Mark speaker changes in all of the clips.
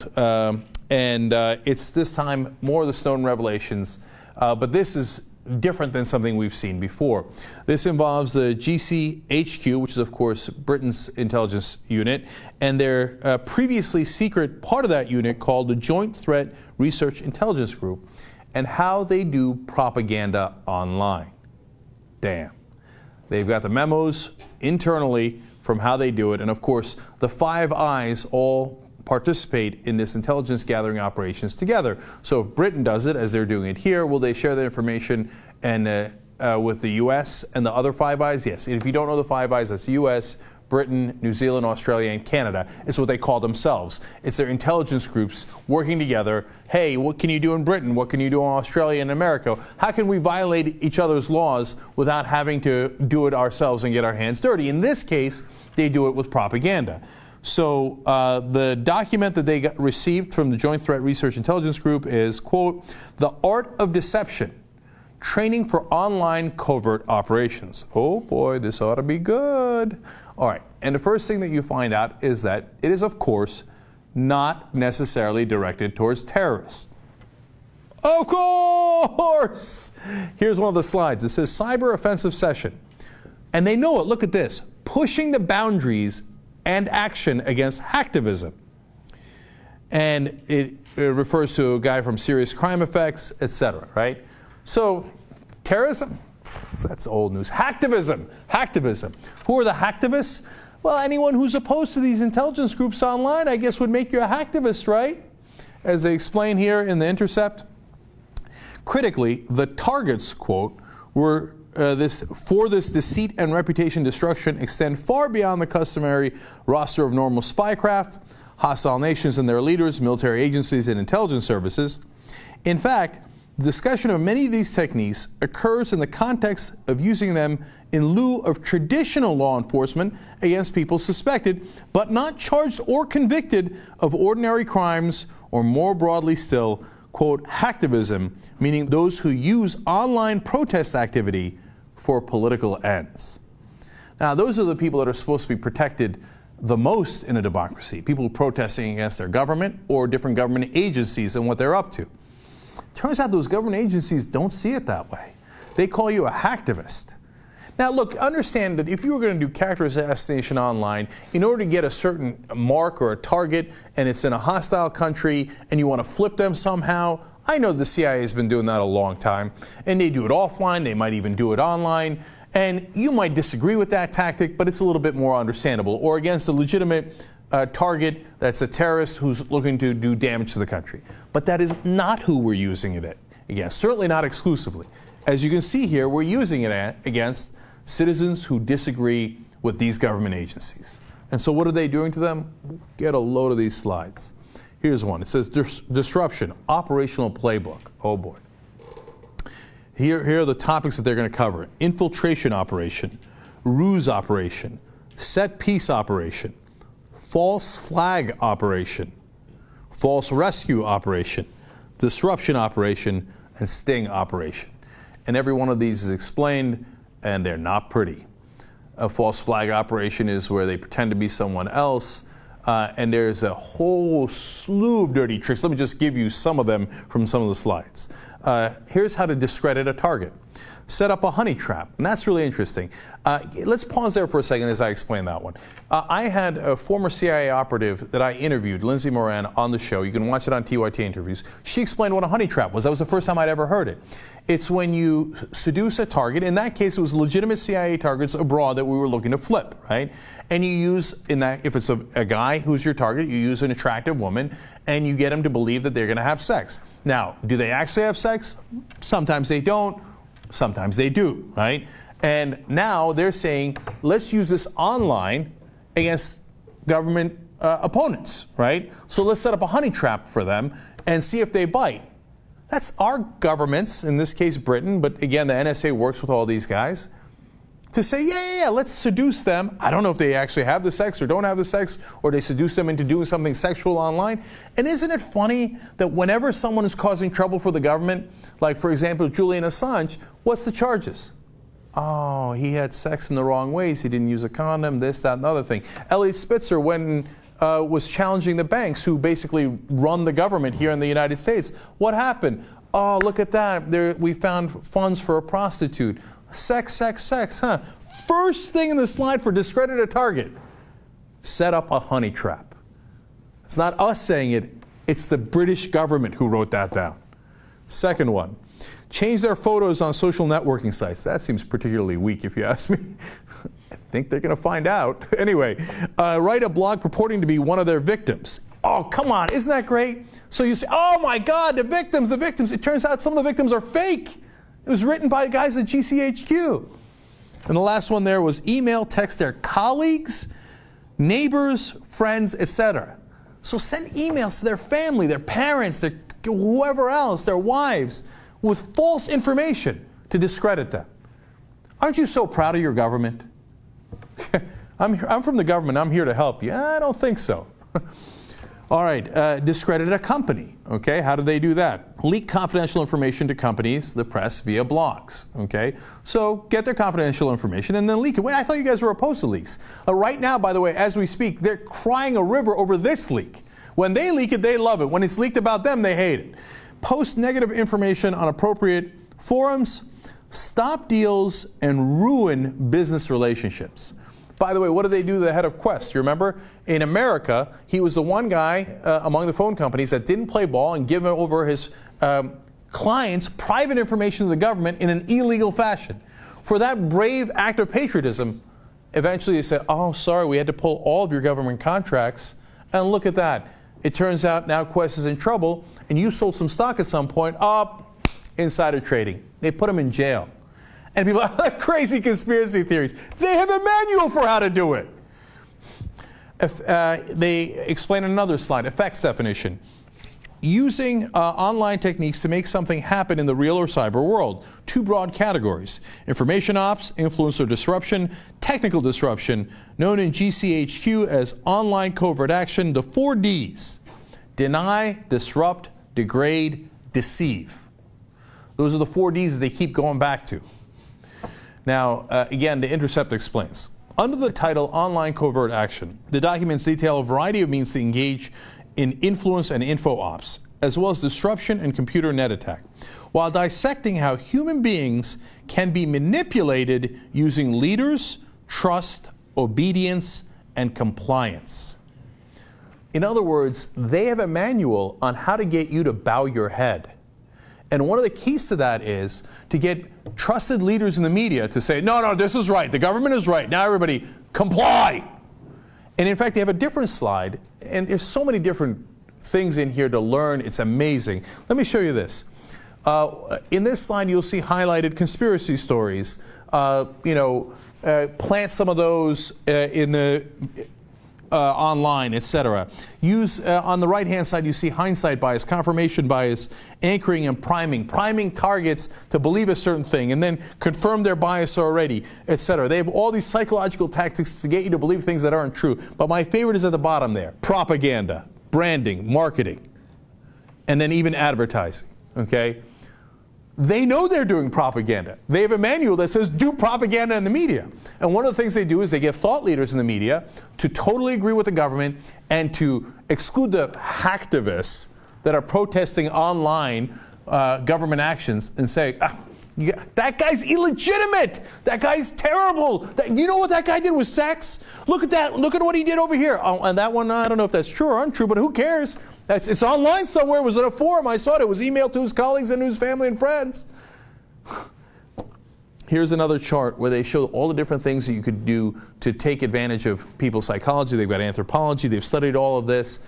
Speaker 1: It's this time more of the Snowden revelations, but this is different than something we've seen before. This involves the GCHQ, which is of course Britain's intelligence unit, and their previously secret part of that unit called the Joint Threat Research Intelligence Group, and how they do propaganda online. Damn. They've got the memos internally from how they do it, and of course the Five Eyes all participate in this intelligence gathering operations together. So if Britain does it, as they're doing it here, will they share their information and with the U.S. and the other Five Eyes? Yes. And if you don't know the Five Eyes, that's U.S., Britain, New Zealand, Australia, and Canada. It's what they call themselves. It's their intelligence groups working together. Hey, what can you do in Britain? What can you do in Australia and America? How can we violate each other's laws without having to do it ourselves and get our hands dirty? In this case, they do it with propaganda. So the document that they received from the Joint Threat Research Intelligence Group is, quote, "The Art of Deception, Training for Online Covert Operations." Oh boy, this ought to be good. All right, and the first thing that you find out is that it is, of course, not necessarily directed towards terrorists. Of course! Here's one of the slides. It says Cyber Offensive Session. And they know it. Look at this. Pushing the boundaries and action against hacktivism. And it refers to a guy from Serious Crime Effects, etc., right? So, terrorism? That's old news. Hacktivism. Hacktivism. Who are the hacktivists? Well, anyone who's opposed to these intelligence groups online, I guess, would make you a hacktivist, right? As they explain here in The Intercept. Critically, the targets, quote, were for this deceit and reputation destruction extend far beyond the customary roster of normal spycraft, hostile nations and their leaders, military agencies, and intelligence services. In fact, the discussion of many of these techniques occurs in the context of using them in lieu of traditional law enforcement against people suspected, but not charged or convicted of ordinary crimes, or more broadly still, quote, hacktivism, meaning those who use online protest activity for political ends. Now, those are the people that are supposed to be protected the most in a democracy, people protesting against their government or different government agencies and what they're up to. Turns out those government agencies don't see it that way. They call you a hacktivist. Now, look, understand that if you were going to do character assassination online, in order to get a certain mark or a target, and it's in a hostile country, and you want to flip them somehow, I know the CIA has been doing that a long time, and they do it offline, they might even do it online, and you might disagree with that tactic, but it's a little bit more understandable, or against a legitimate target that's a terrorist who's looking to do damage to the country. But that is not who we're using it against, certainly not exclusively. As you can see here, we're using it against citizens who disagree with these government agencies. And so what are they doing to them? Get a load of these slides. Here's one. It says disruption, operational playbook. Oh boy. Here are the topics that they're going to cover. Infiltration operation, ruse operation, set piece operation, false flag operation, false rescue operation, disruption operation, and sting operation. And every one of these is explained, and they're not pretty. A false flag operation is where they pretend to be someone else, and there's a whole slew of dirty tricks. Let me just give you some of them from some of the slides. Here's how to discredit a target. Set up a honey trap, and that's really interesting. Let's pause there for a second as I explain that one. I had a former CIA operative that I interviewed, Lindsay Moran, on the show. You can watch it on TYT Interviews. She explained what a honey trap was. That was the first time I'd ever heard it. It's when you seduce a target. In that case, it was legitimate CIA targets abroad that we were looking to flip, right? And you use, in that, if it's a guy who's your target, you use an attractive woman, and you get them to believe that they're going to have sex. Now, do they actually have sex? Sometimes they don't. Sometimes they do, right? And now they're saying, let's use this online against government opponents, right? So let's set up a honey trap for them and see if they bite. That's our governments, in this case Britain, but again, the NSA works with all these guys, to say, yeah, let's seduce them. I don't know if they actually have the sex or don't have the sex, or they seduce them into doing something sexual online. And isn't it funny that whenever someone is causing trouble for the government, like for example Julian Assange, what's the charges? Oh, he had sex in the wrong ways. He didn't use a condom, this, that, and the other thing. Elliot Spitzer went and was challenging the banks who basically run the government here in the United States. What happened? Oh, look at that. We found funds for a prostitute. Sex, sex, sex, huh? First thing in the slide for discredit a target. Set up a honey trap. It's not us saying it. It's the British government who wrote that down. Second one. Change their photos on social networking sites. That seems particularly weak, if you ask me. I think they're going to find out. Anyway, write a blog purporting to be one of their victims. Oh, come on. Isn't that great? So you say, oh, my God, the victims, the victims. It turns out some of the victims are fake. It was written by guys at GCHQ. And the last one there was email, text their colleagues, neighbors, friends, etc. So send emails to their family, their parents, their whoever else, their wives, with false information to discredit them. Aren't you so proud of your government? I'm from the government. I'm here to help you. I don't think so. All right, discredit a company. Okay, how do they do that? Leak confidential information to companies, the press, via blogs. Okay, so get their confidential information and then leak it. Wait, I thought you guys were opposed to leaks. Right now, by the way, as we speak, they're crying a river over this leak. When they leak it, they love it. When it's leaked about them, they hate it. Post negative information on appropriate forums, stop deals, and ruin business relationships. By the way, what did they do to the head of Quest? You remember? In America, he was the one guy among the phone companies that didn't play ball and give over his clients' private information to the government in an illegal fashion. For that brave act of patriotism, eventually they said, oh, sorry, we had to pull all of your government contracts. And look at that. It turns out now Quest is in trouble, and you sold some stock at some point. Insider trading. They put him in jail. And people are crazy conspiracy theories. They have a manual for how to do it. They explain another slide, effects definition. Using online techniques to make something happen in the real or cyber world. Two broad categories. Information ops, influence or disruption, technical disruption, known in GCHQ as online covert action, the 4 Ds. Deny, disrupt, degrade, deceive. Those are the 4 Ds that they keep going back to. Now, again, The Intercept explains. Under the title Online Covert Action, the documents detail a variety of means to engage in influence and info ops, as well as disruption and computer net attack, while dissecting how human beings can be manipulated using leaders, trust, obedience, and compliance. In other words, they have a manual on how to get you to bow your head. And one of the keys to that is to get trusted leaders in the media to say, no, no, this is right. The government is right. Now everybody comply. And in fact, they have a different slide. And there's so many different things in here to learn. It's amazing. Let me show you this. In this slide, you'll see highlighted conspiracy stories. Plant some of those in the online, etc. Use on the right-hand side, you see hindsight bias, confirmation bias, anchoring and priming targets to believe a certain thing, and then confirm their bias already, etc. They have all these psychological tactics to get you to believe things that aren't true. But my favorite is at the bottom there: propaganda, branding, marketing, and then even advertising. Okay. They know they're doing propaganda. They have a manual that says do propaganda in the media. And one of the things they do is they get thought leaders in the media to totally agree with the government and to exclude the hacktivists that are protesting online government actions and say, that guy's illegitimate. That guy's terrible. You know what that guy did with sex? Look at that. Look at what he did over here. Oh, and that one, I don't know if that's true or untrue, but who cares? It's online somewhere. It was in a forum. I saw it. It was emailed to his colleagues and to his family and friends. Here's another chart where they show all the different things that you could do to take advantage of people's psychology. They've got anthropology. They've studied all of this.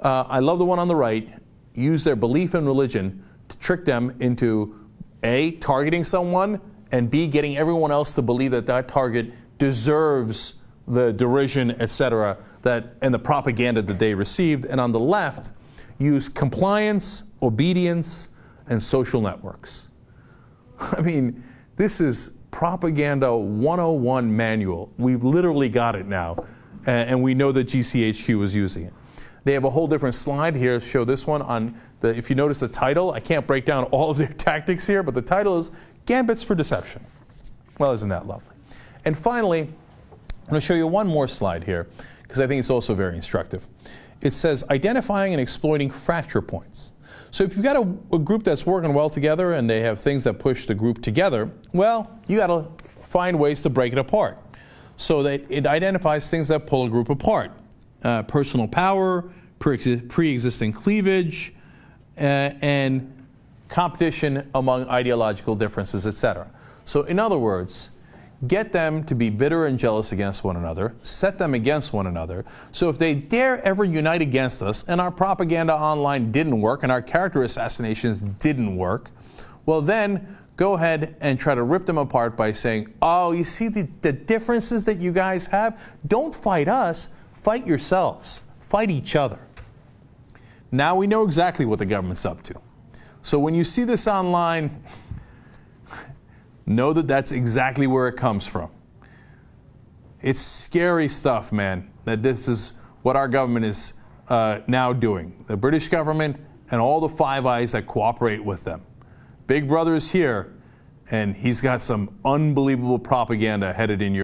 Speaker 1: I love the one on the right. Use their belief in religion to trick them into A, targeting someone, and B, getting everyone else to believe that that target deserves the derision, etc., and the propaganda that they received. And on the left, use compliance, obedience, and social networks. I mean, this is propaganda 101 manual. We've literally got it now, and we know that GCHQ is using it. They have a whole different slide here. Show this one on the. If you notice the title, I can't break down all of their tactics here, but the title is Gambits for Deception. Well, isn't that lovely? And finally, I'm going to show you one more slide here. because I think it's also very instructive. It says identifying and exploiting fracture points. So if you've got a group that's working well together and they have things that push the group together, well, you got to find ways to break it apart. So that it identifies things that pull a group apart. Personal power, pre-existing cleavage, and competition among ideological differences, etc. So in other words, get them to be bitter and jealous against one another, set them against one another, so if they dare ever unite against us, and our propaganda online didn't work, and our character assassinations didn't work, well then, go ahead and try to rip them apart by saying, oh, you see the differences that you guys have? Don't fight us, fight yourselves, fight each other. Now we know exactly what the government's up to. So when you see this online, know that that's exactly where it comes from. It's scary stuff, man, that this is what our government is now doing. The British government and all the Five Eyes that cooperate with them. Big Brother is here, and he's got some unbelievable propaganda headed in your